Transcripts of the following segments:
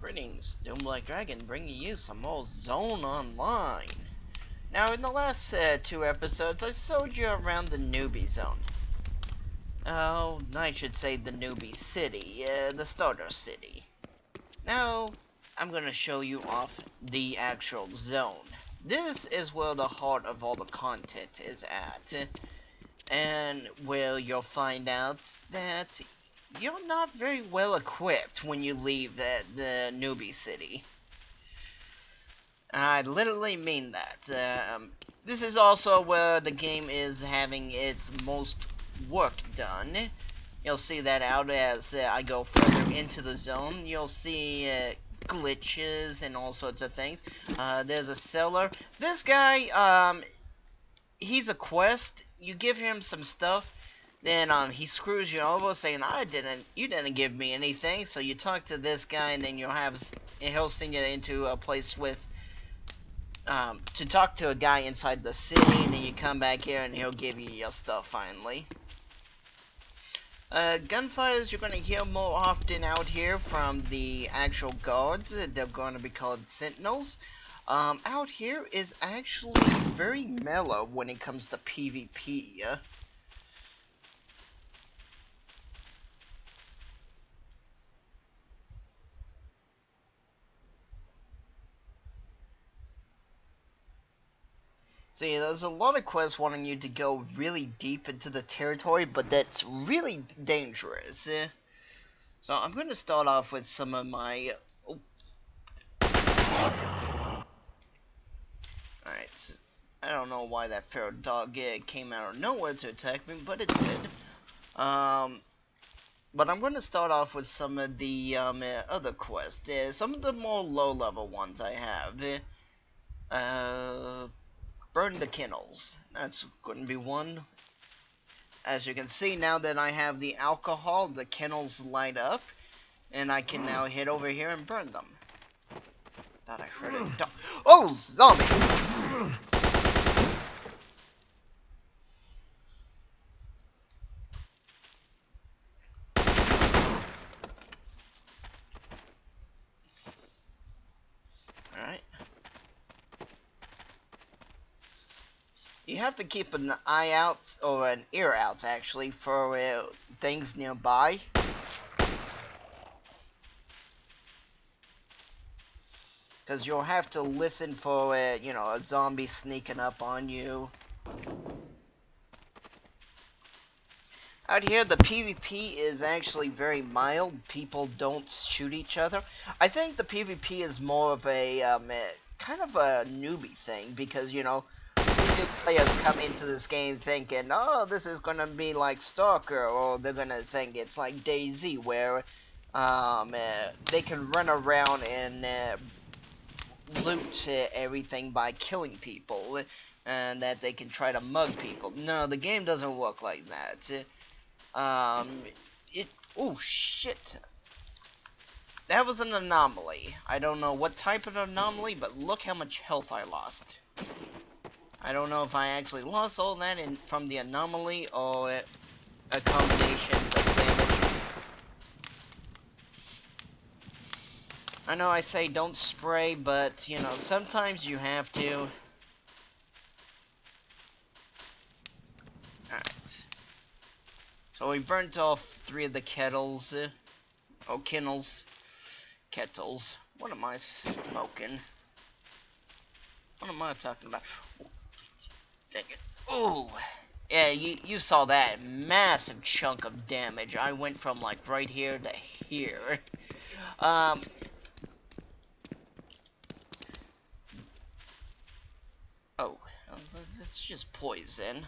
Greetings, Doom Black Dragon, bringing you some more Zone Online. Now, in the last 2 episodes, I showed you around the newbie zone. Oh, I should say the newbie city, the starter city. Now, I'm gonna show you off the actual zone. This is where the heart of all the content is at. And where you'll find out that you're not very well equipped when you leave the newbie city. I literally mean that. This is also where the game is having its most work done. You'll see that out as I go further into the zone. You'll see glitches and all sorts of things. There's a seller. This guy, he's a quest. You give him some stuff, then he screws you over, saying, you didn't give me anything. So you talk to this guy, and then he'll send you into a place with, to talk to a guy inside the city, and then you come back here, and he'll give you your stuff finally. Gunfires you're going to hear more often out here from the actual guards. They're going to be called sentinels. Out here is actually very mellow when it comes to PvP. See, there's a lot of quests wanting you to go really deep into the territory, but that's really dangerous. So I'm going to start off with some of my... Alright, so I don't know why that feral dog came out of nowhere to attack me, but it did. But I'm going to start off with some of the other quests. Some of the more low-level ones I have. Burn the kennels. That's going to be one. As you can see, now that I have the alcohol, the kennels light up, and I can now head over here and burn them. Thought I heard a dog. Oh, zombie! Alright. You have to keep an eye out, or an ear out actually, for things nearby. Because you'll have to listen for, you know, a zombie sneaking up on you. Out here, the PvP is actually very mild. People don't shoot each other. I think the PvP is more of a, kind of a newbie thing, because, you know, new players come into this game thinking, oh, this is gonna be like Stalker, or they're gonna think it's like DayZ, where, they can run around and, loot everything by killing people, and that they can try to mug people. No, the game doesn't work like that. Oh shit. That was an anomaly. I don't know what type of anomaly, but look how much health I lost. I don't know if I actually lost all that from the anomaly, or a combination of damage. I know I say don't spray, but, you know, sometimes you have to. Alright. So we burnt off 3 of the kettles. Oh, kennels. Kettles. What am I smoking? What am I talking about? Dang it. Oh! Yeah, you saw that massive chunk of damage. I went from, like, right here to here. Oh, it's just poison.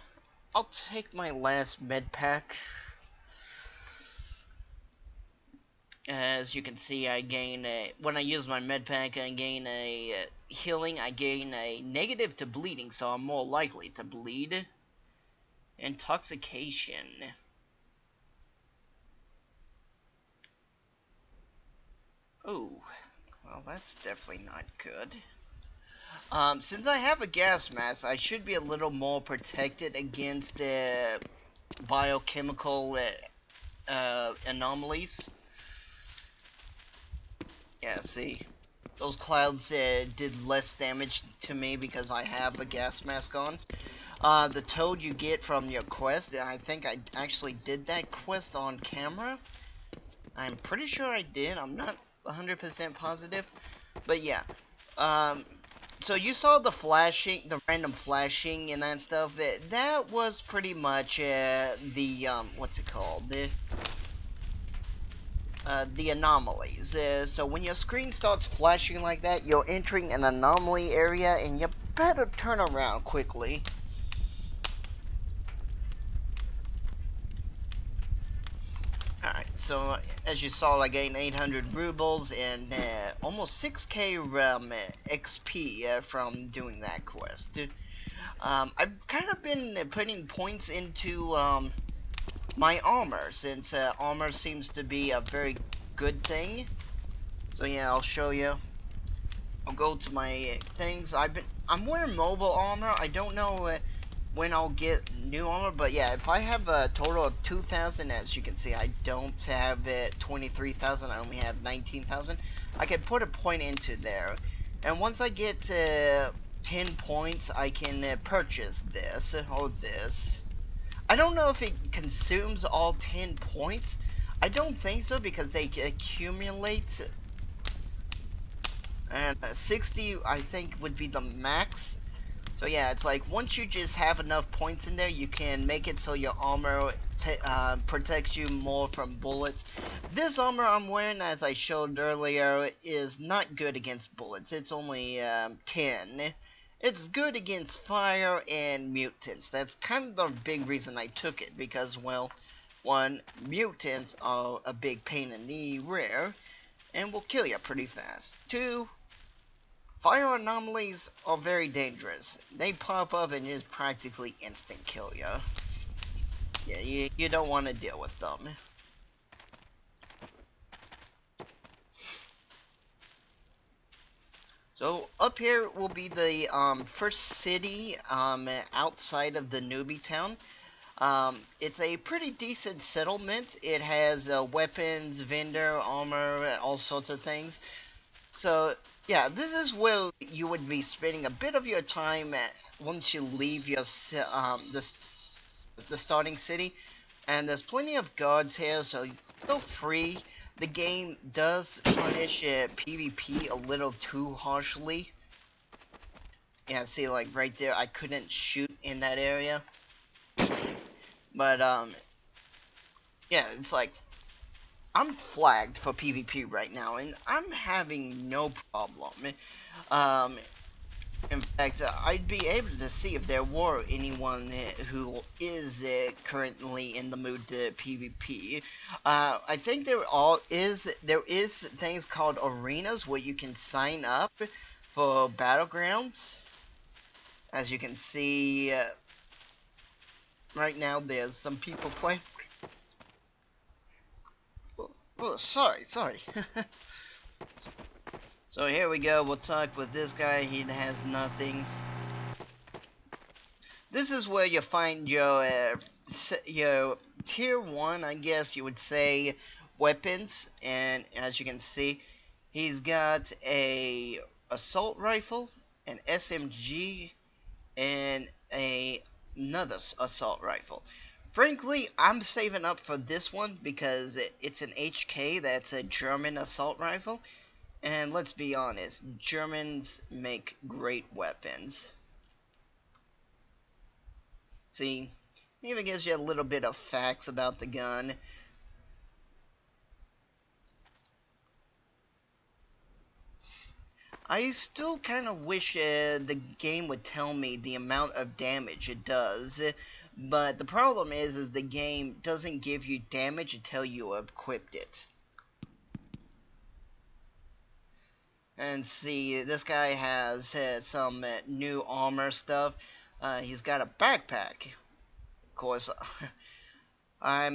I'll take my last med pack. As you can see, I gain when I use my med pack, I gain a healing. I gain a negative to bleeding, so I'm more likely to bleed. Intoxication. Oh, well, that's definitely not good. Since I have a gas mask, I should be a little more protected against biochemical anomalies. Yeah, see, those clouds did less damage to me because I have a gas mask on. The toad you get from your quest, I think I actually did that quest on camera. I'm pretty sure I did. I'm not 100% positive. But yeah. Um, so you saw the flashing, the random flashing and that stuff. That was pretty much the, what's it called? The anomalies. So when your screen starts flashing like that, you're entering an anomaly area and you better turn around quickly. Alright, so as you saw, I gained 800 rubles and almost 6k XP from doing that quest. I've kind of been putting points into my armor, since armor seems to be a very good thing. So yeah, I'll show you. I'll go to my things. I'm wearing mobile armor. I don't know when I'll get new armor, but yeah, if I have a total of 2,000, as you can see, I don't have 23,000. I only have 19,000. I can put a point into there, and once I get 10 points, I can purchase this or this. I don't know if it consumes all 10 points. I don't think so, because they accumulate, and 60 I think would be the max. So yeah, it's like once you just have enough points in there, you can make it so your armor protects you more from bullets. This armor I'm wearing, as I showed earlier, is not good against bullets. It's only 10. It's good against fire and mutants. That's kind of the big reason I took it, because, well, one, mutants are a big pain in the rear and will kill you pretty fast. Two, fire anomalies are very dangerous. They pop up and just practically instant kill you. Yeah, you don't want to deal with them. So up here will be the first city outside of the newbie town. It's a pretty decent settlement. It has weapons, vendor, armor, all sorts of things. So, yeah, this is where you would be spending a bit of your time at once you leave your the starting city. And there's plenty of guards here, so feel free. The game does punish PvP a little too harshly. Yeah, see, like right there, I couldn't shoot in that area. But yeah, it's like I'm flagged for PvP right now, and I'm having no problem. Um, In fact, I'd be able to see if there were anyone who is currently in the mood to PvP. I think there is things called arenas where you can sign up for battlegrounds. As you can see, right now there's some people playing. Oh, sorry. So here we go. We'll talk with this guy. He has nothing. This is where you find your tier 1, I guess you would say, weapons. And as you can see, he's got a assault rifle, an SMG, and another assault rifle. Frankly, I'm saving up for this one because it's an HK. That's a German assault rifle. And let's be honest, Germans make great weapons. See, it even gives you a little bit of facts about the gun. I still kind of wish the game would tell me the amount of damage it does, but the problem is the game doesn't give you damage until you equipped it. And see, this guy has some new armor stuff. He's got a backpack. Of course, I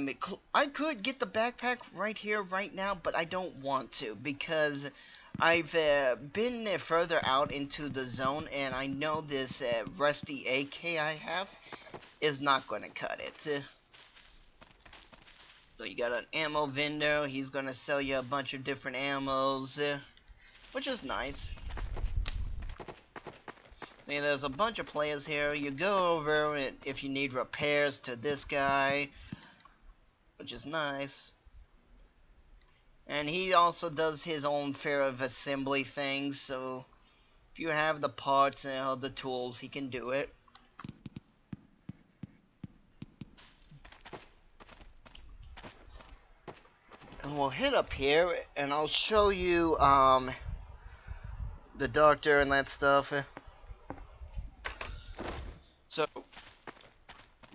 could get the backpack right here, right now, but I don't want to because I've been further out into the zone, and I know this rusty AK I have is not going to cut it. So you got an ammo vendor. He's going to sell you a bunch of different ammos. which is nice. See, there's a bunch of players here. You go over it if you need repairs to this guy, which is nice. And he also does his own fair of assembly things, so if you have the parts and all the tools, he can do it. And we'll hit up here, and I'll show you, the doctor and that stuff. So,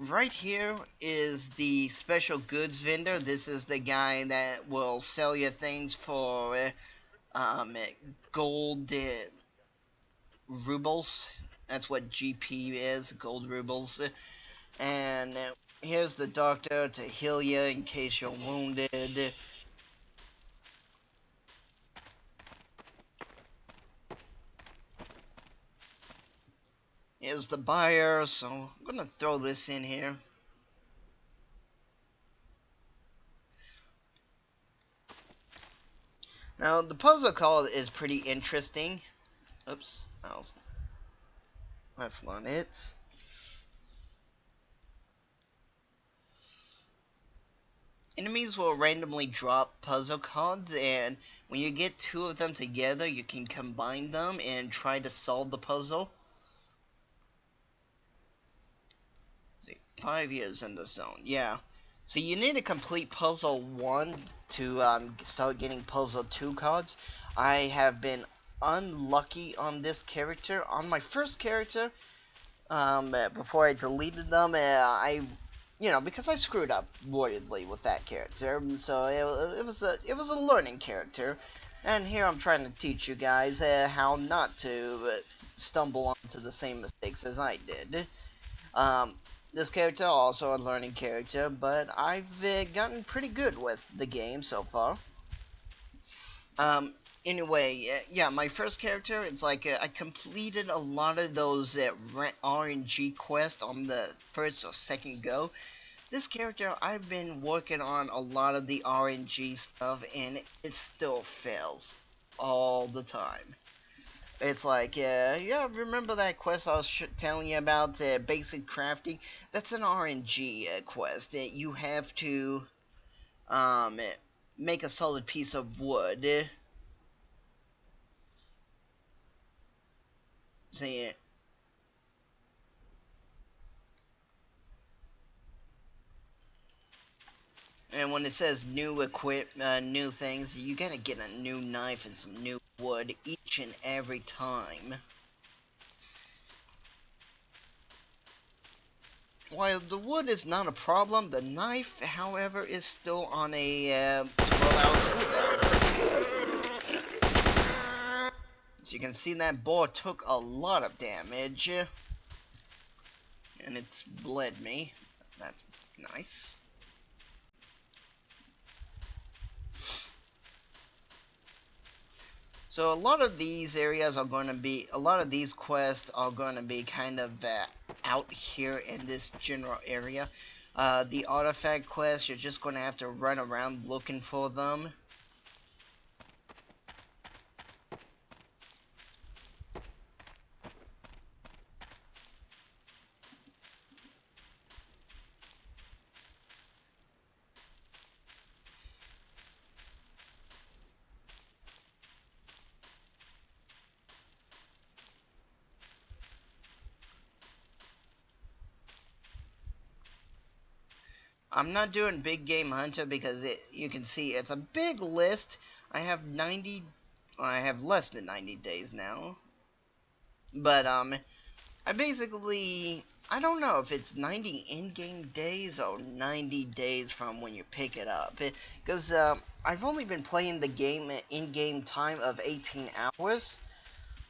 right here is the special goods vendor. This is the guy that will sell you things for, gold, rubles. That's what GP is, gold rubles. And here's the doctor to heal you in case you're wounded. Here's the buyer, so I'm gonna throw this in here. Now, the puzzle card is pretty interesting. Oops, oh, that's not it. Enemies will randomly drop puzzle cards, and when you get two of them together, you can combine them and try to solve the puzzle. Let's see, 5 years in the zone, yeah. So you need to complete puzzle 1 to start getting puzzle 2 cards. I have been unlucky on this character. On my first character, before I deleted them, because I screwed up royally with that character, so it was a learning character, and here I'm trying to teach you guys how not to stumble onto the same mistakes as I did. This character also a learning character, but I've gotten pretty good with the game so far. Anyway, yeah, my first character, it's like I completed a lot of those RNG quests on the first or second go. This character, I've been working on a lot of the RNG stuff, and it still fails all the time. It's like, yeah, remember that quest I was telling you about, basic crafting? That's an RNG quest. You have to make a solid piece of wood. See, and when it says new new things, you gotta get a new knife and some new wood each and every time. While the wood is not a problem, the knife, however, is still on a 12-hour cooldown. So you can see that boar took a lot of damage, and it's bled me. That's nice. So a lot of these areas are going to be, a lot of these quests are going to be kind of out here in this general area. The artifact quests, you're just going to have to run around looking for them. I'm not doing Big Game Hunter because you can see it's a big list. I have I have less than 90 days now. But, I basically, I don't know if it's 90 in-game days or 90 days from when you pick it up. Because, I've only been playing the game in-game time of 18 hours.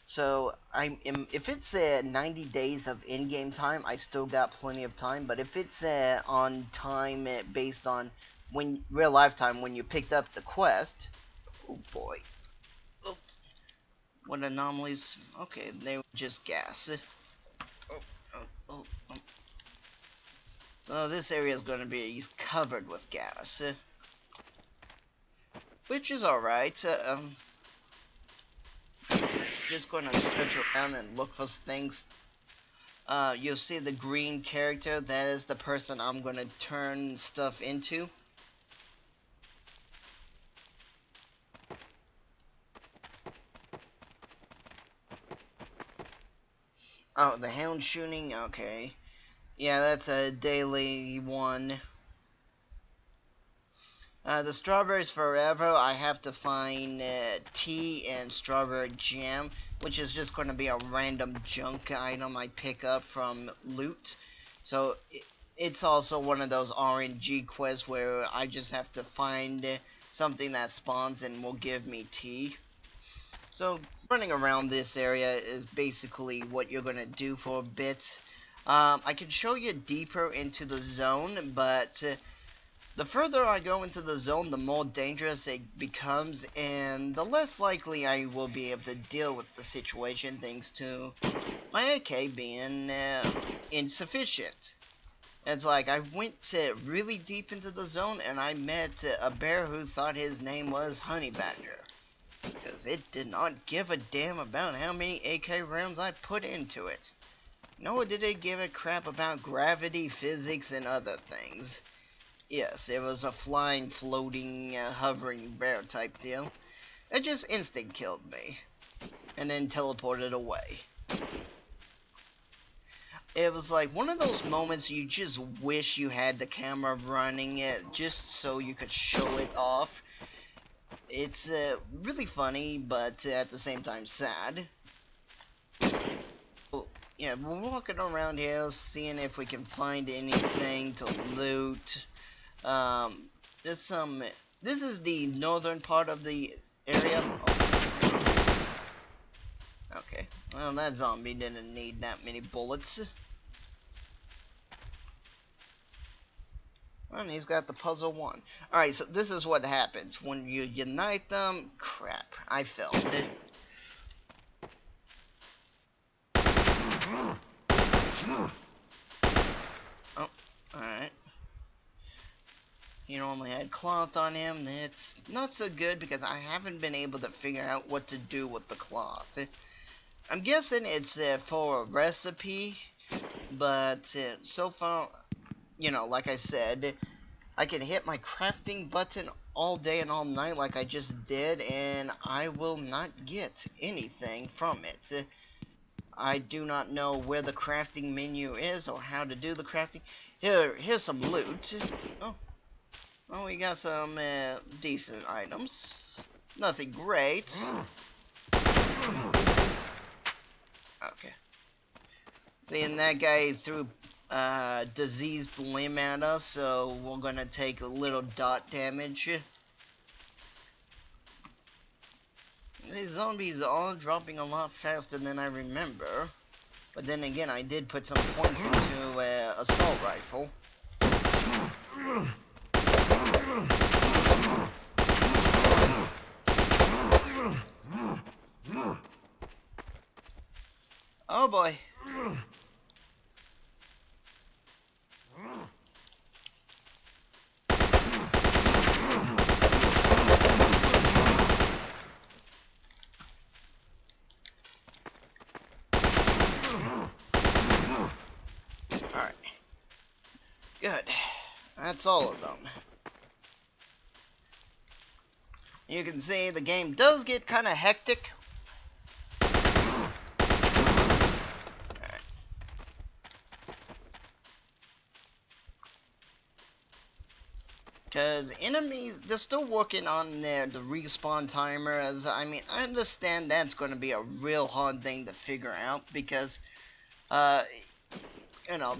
So, if it's 90 days of in-game time, I still got plenty of time. But if it's on time based on real life time when you picked up the quest, oh boy, oh, what anomalies? Okay, they were just gas. Oh, oh, oh, oh. So this area is going to be covered with gas, which is alright. just gonna search around and look for things. You'll see the green character. That is the person I'm gonna turn stuff into. Oh, the hound shooting? Okay. Yeah, that's a daily one. The strawberries forever, I have to find tea and strawberry jam, which is just going to be a random junk item I pick up from loot. So it's also one of those RNG quests where I just have to find something that spawns and will give me tea. So running around this area is basically what you're going to do for a bit. I can show you deeper into the zone, but the further I go into the zone, the more dangerous it becomes, and the less likely I will be able to deal with the situation, thanks to my AK being insufficient. It's like, I went really deep into the zone, and I met a bear who thought his name was Honey Badger. Because it did not give a damn about how many AK rounds I put into it. Nor did it give a crap about gravity, physics, and other things. Yes, it was a flying, floating, hovering bear type deal. It just instant killed me. And then teleported away. It was like one of those moments you just wish you had the camera running it just so you could show it off. It's really funny, but at the same time sad. Well, yeah, we're walking around here seeing if we can find anything to loot. There's some. This is the northern part of the area. Oh. Okay. Well, that zombie didn't need that many bullets. And he's got the puzzle one. Alright, so this is what happens. When you unite them... Crap, I failed it. Oh, alright. He only had cloth on him. It's not so good because I haven't been able to figure out what to do with the cloth. I'm guessing it's for a recipe, but so far, you know, like I said, I can hit my crafting button all day and all night like I just did, and I will not get anything from it. I do not know where the crafting menu is or how to do the crafting. Here's some loot. Oh, well, we got some decent items. Nothing great. Okay. Seeing that guy threw diseased limb at us, so we're gonna take a little dot damage. These zombies are all dropping a lot faster than I remember. But then again, I did put some points into assault rifle. Oh boy. Alright. Good. That's all of them. You can see the game does get kind of hectic. Because enemies, they're still working on the respawn timer, as, I mean, I understand that's going to be a real hard thing to figure out, because, you know,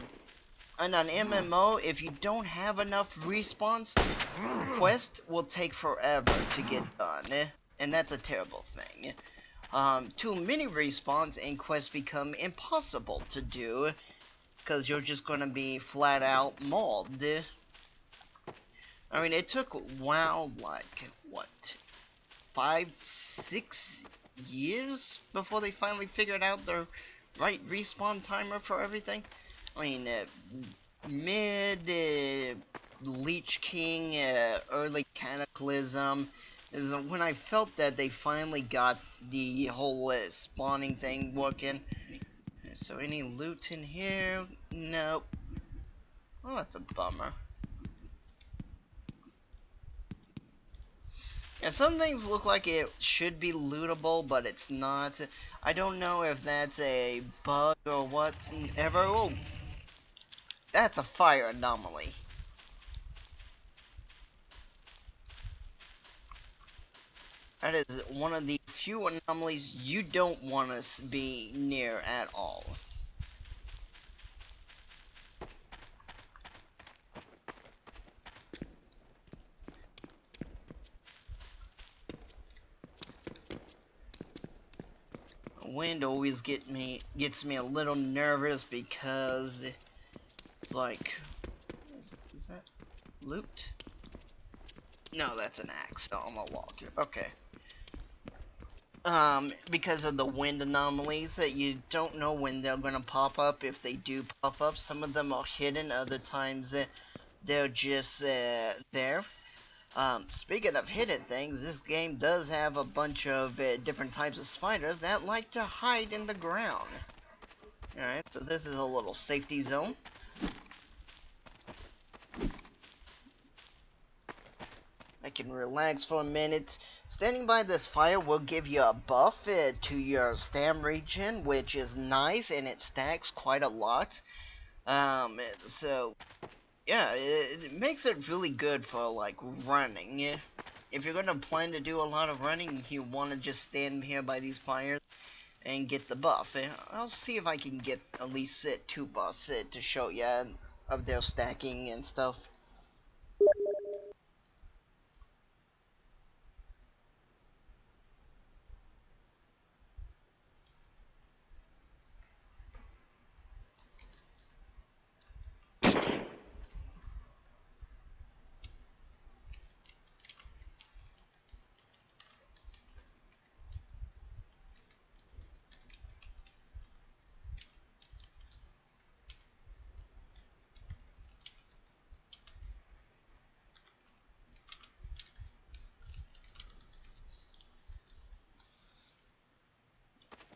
in an MMO, if you don't have enough respawns, quest will take forever to get done, and that's a terrible thing. Too many respawns and quests become impossible to do, because you're just going to be flat out mauled. I mean, it took WoW, like, what, 5-6 years before they finally figured out their right respawn timer for everything? I mean, Lich King, early Cataclysm, is when I felt that they finally got the whole spawning thing working. So any loot in here? Nope. Oh, that's a bummer. And some things look like it should be lootable, but it's not. I don't know if that's a bug or whatever. Oh, that's a fire anomaly. That is one of the few anomalies you don't want to be near at all. Wind always gets me a little nervous because it's like, is that loot? No, that's an axe. Oh, I'm a log. Okay. Because of the wind anomalies that you don't know when they're gonna pop up. If they do pop up, some of them are hidden. Other times they're just there. Speaking of hidden things, this game does have a bunch of different types of spiders that like to hide in the ground. Alright, so this is a little safety zone. I can relax for a minute. Standing by this fire will give you a buff to your stam regen, which is nice, and it stacks quite a lot. So, yeah, it makes it really good for, like, running. If you're gonna plan to do a lot of running, you want to just stand here by these fires and get the buff. I'll see if I can get at least 2 buffs to show you of their stacking and stuff.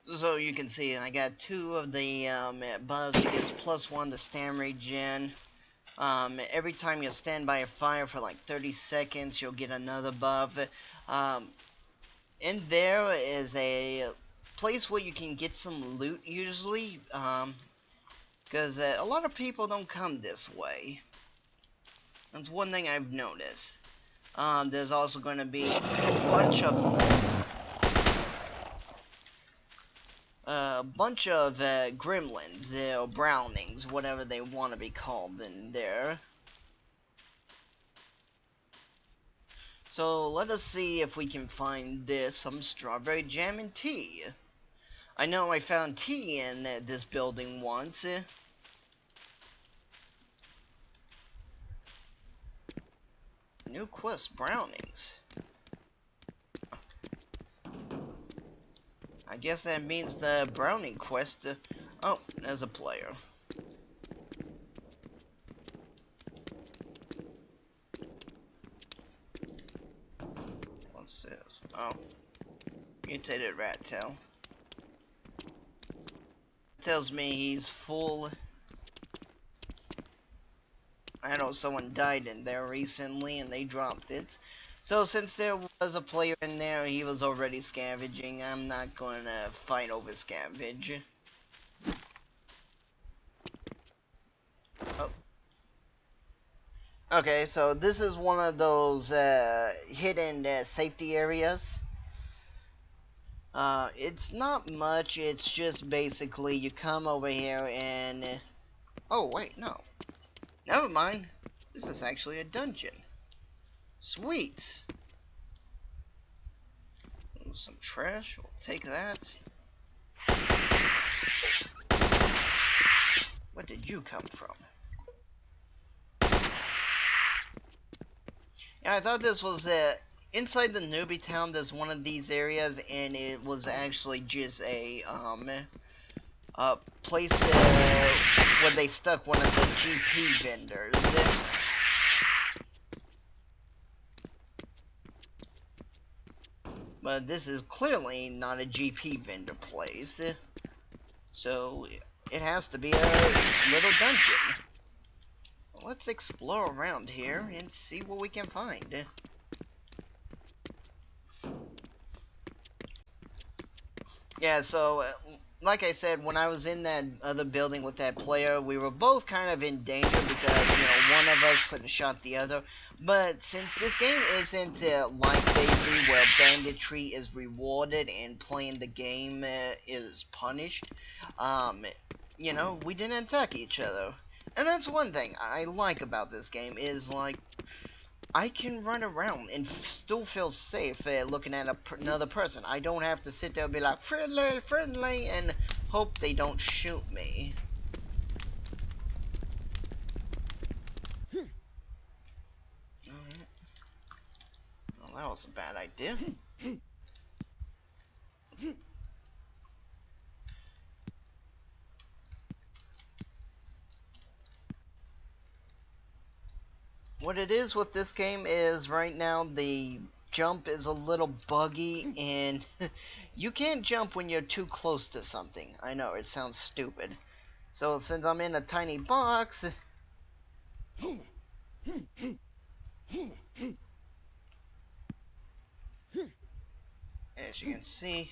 So you can see I got 2 of the buffs. It gets +1 to stam regen. Every time you stand by a fire for like 30 seconds, you'll get another buff. In there is a place where you can get some loot usually, because a lot of people don't come this way. That's one thing I've noticed. There's also going to be a bunch of gremlins, or brownings, whatever they want to be called in there. So let us see if we can find some strawberry jam and tea. I know I found tea in this building once. New quest, brownings. I guess that means the browning quest. Oh, there's a player. What's this? Oh, mutated rat tail. Tells me he's full. I know someone died in there recently and they dropped it. So since there was a player in there, he was already scavenging. I'm not going to fight over scavenge. Oh. Okay, so this is one of those hidden safety areas. It's not much, it's just basically you come over here and... oh, wait, no. Never mind. This is actually a dungeon. Sweet. Some trash, we'll take that. Where did you come from? Yeah, I thought this was inside the newbie town. There's one of these areas, and it was actually just a place where they stuck one of the GP vendors. But this is clearly not a GP vendor place, so it has to be a little dungeon. Let's explore around here and see what we can find. Yeah, so like I said, when I was in that other building with that player, we were both kind of in danger because, you know, one of us could have shot the other. But since this game isn't like DayZ, where banditry is rewarded and playing the game is punished, you know, we didn't attack each other. And that's one thing I like about this game, is like, I can run around and still feel safe looking at another person. I don't have to sit there and be like, friendly, friendly, and hope they don't shoot me. Alright. Well, that was a bad idea. What it is with this game is right now the jump is a little buggy, and you can't jump when you're too close to something. I know, it sounds stupid. So since I'm in a tiny box, as you can see,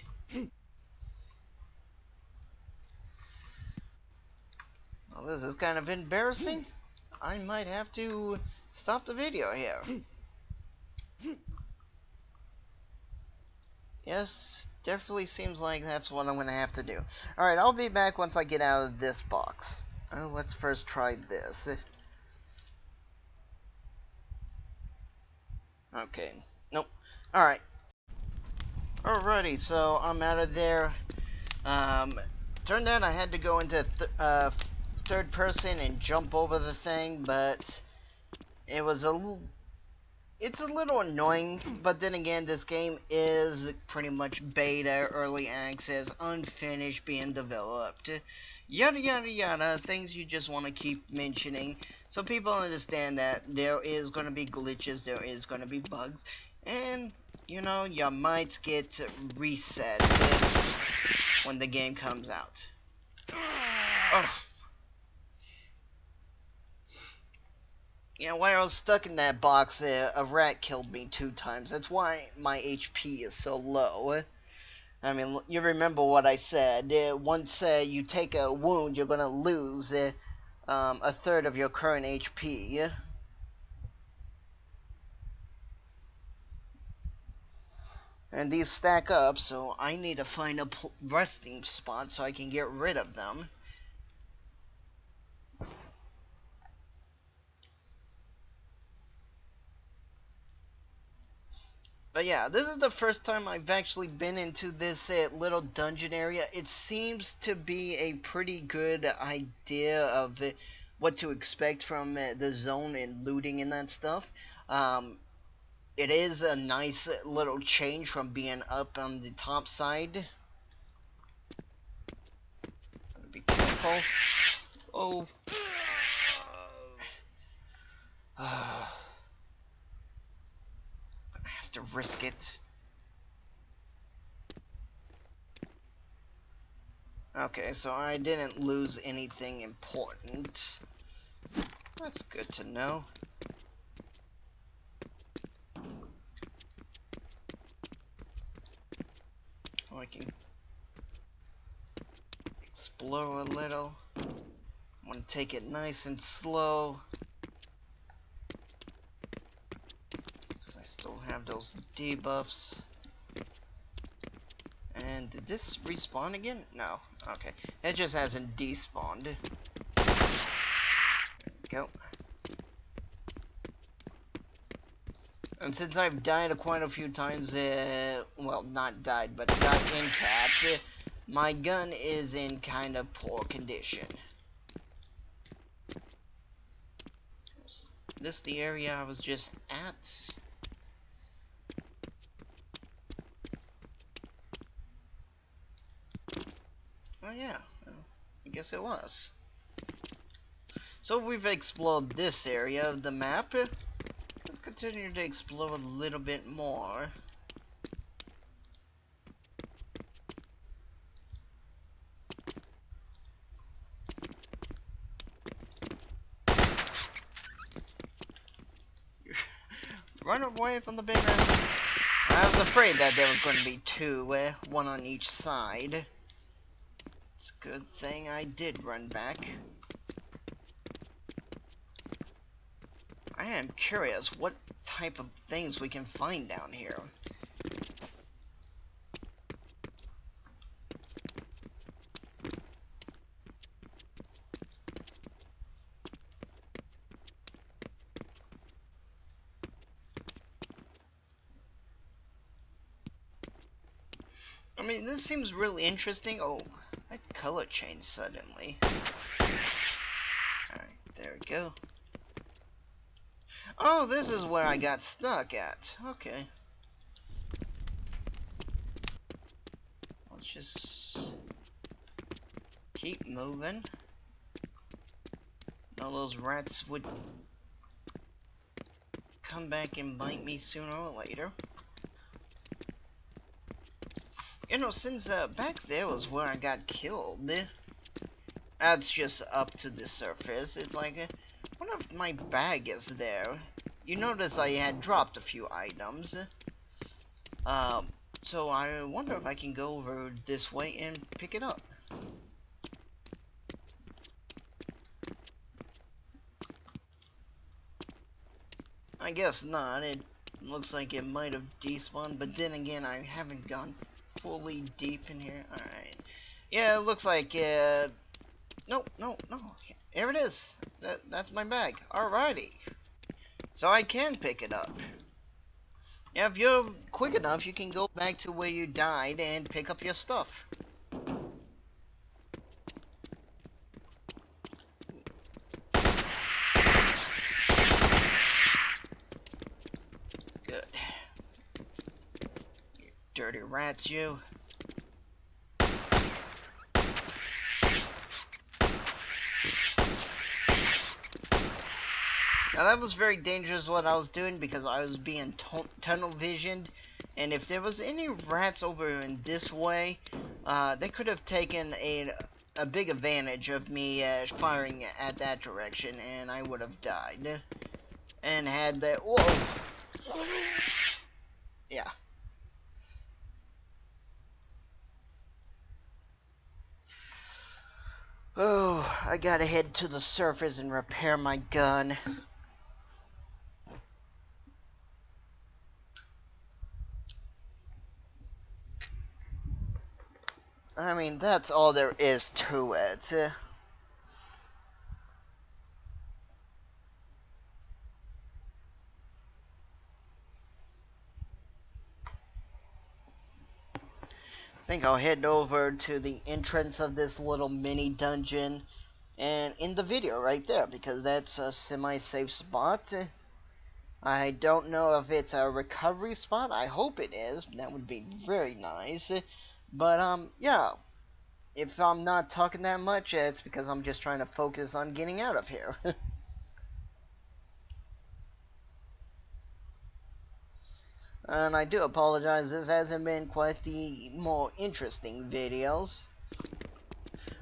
well, this is kind of embarrassing. I might have to stop the video here. Yes, definitely seems like that's what I'm going to have to do. Alright, I'll be back once I get out of this box. Let's first try this. Okay, nope. Alright. Alrighty, so I'm out of there. Turned out I had to go into third person and jump over the thing, but it was it's a little annoying, but then again, this game is pretty much beta, early access, unfinished, being developed. Yada yada yada, things you just want to keep mentioning, so people understand that there is going to be glitches, there is going to be bugs, and, you know, you might get reset when the game comes out. Ugh. Yeah, while I was stuck in that box, a rat killed me 2 times. That's why my HP is so low. I mean, you remember what I said. Once you take a wound, you're gonna lose a third of your current HP. And these stack up, so I need to find a resting spot so I can get rid of them. But yeah, this is the first time I've actually been into this little dungeon area. It seems to be a pretty good idea of what to expect from the zone and looting and that stuff. It is a nice little change from being up on the top side. Be careful. Oh. I have to risk it. Okay, so I didn't lose anything important. That's good to know. Oh, I can explore a little. I want to take it nice and slow, because I still have those debuffs. And did this respawn again? No. Okay. It just hasn't despawned. There we go. And since I've died quite a few times, well, not died, but got incapped, my gun is in kind of poor condition. Is this the area I was just at? Oh yeah, well, I guess it was. So we've explored this area of the map. Let's continue to explore a little bit more. run away from the big rat. I was afraid that there was going to be two, one on each side. It's a good thing I did run back. I am curious what type of things we can find down here. I mean, this seems really interesting. Oh, that color changed suddenly. Alright, there we go. Oh, this is where I got stuck at. Okay. Let's just keep moving. All those rats would come back and bite me sooner or later. You know, since back there was where I got killed, that's just up to the surface. It's like, what if my bag is there? You notice I had dropped a few items. So I wonder if I can go over this way and pick it up. I guess not. It looks like it might have despawned, but then again, I haven't gone fully deep in here. Alright. Yeah, it looks like, no. Here it is. That's my bag. Alrighty. So I can pick it up. Yeah, if you're quick enough, you can go back to where you died and pick up your stuff. Good. You dirty rats, you. Now that was very dangerous what I was doing because I was being tunnel visioned, and if there was any rats over in this way, they could have taken a big advantage of me firing at that direction, and I would have died. And had that, whoa, yeah. Oh, I gotta head to the surface and repair my gun. I mean, that's all there is to it. I think I'll head over to the entrance of this little mini dungeon and end the video right there because that's a semi-safe spot. I don't know if it's a recovery spot. I hope it is. That would be very nice. But, yeah. If I'm not talking that much, it's because I'm just trying to focus on getting out of here. And I do apologize, this hasn't been quite the more interesting videos.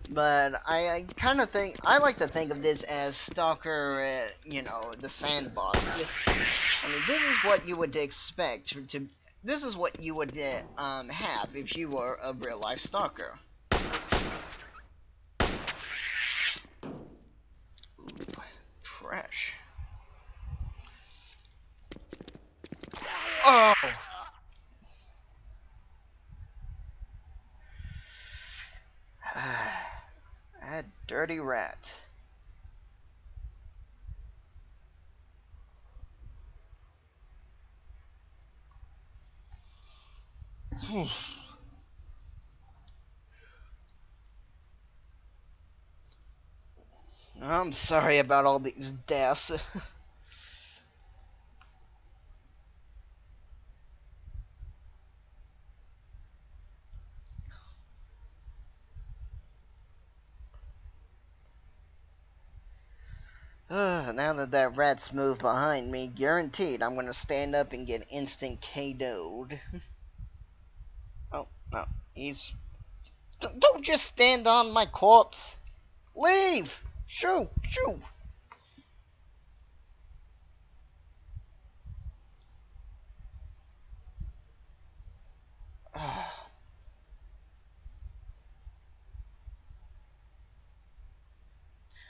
But I kind of think, I like to think of this as Stalker, you know, the sandbox. I mean, this is what you would expect to, this is what you would have if you were a real life stalker. Ooh, trash. Oh! That dirty rat. I'm sorry about all these deaths. Now that that rat's moved behind me, guaranteed I'm gonna stand up and get instant KO'd. Oh, no. He's... Don't just stand on my corpse! Leave! Shoo! Shoo!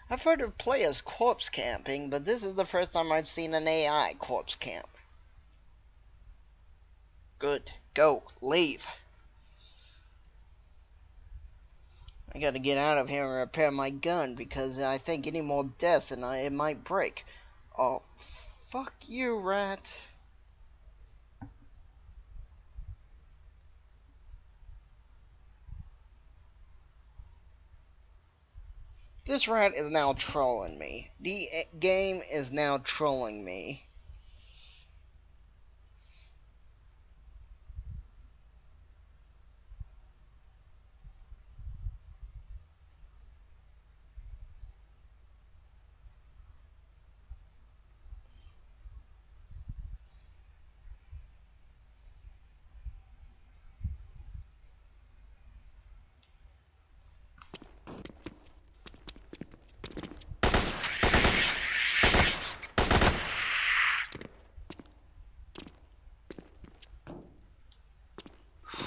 I've heard of players corpse camping, but this is the first time I've seen an AI corpse camp. Good. Go. Leave. I gotta get out of here and repair my gun, because I think any more deaths and it might break. Oh, fuck you, rat. This rat is now trolling me. The game is now trolling me.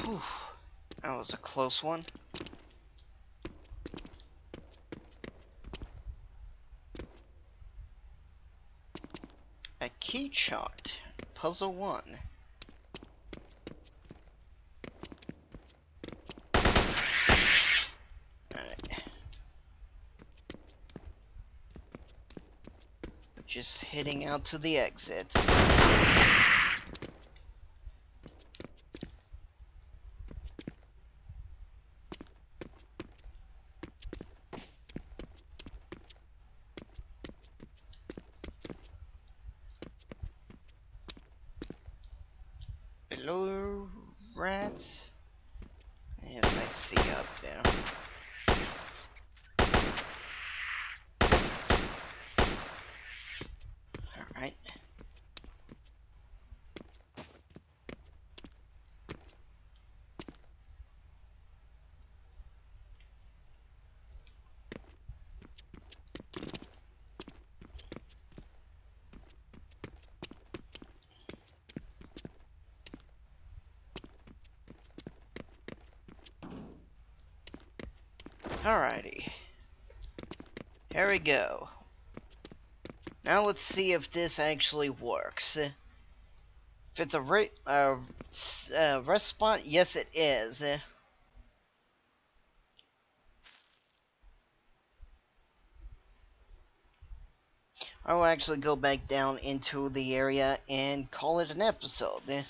Whew. That was a close one. A key chart. Puzzle 1. Alright. Just heading out to the exit. Hello, rats? Yes, I see you up there. Alright. Alrighty. Here we go. Now let's see if this actually works. If it's a rest spot, yes it is. I will actually go back down into the area and call it an episode.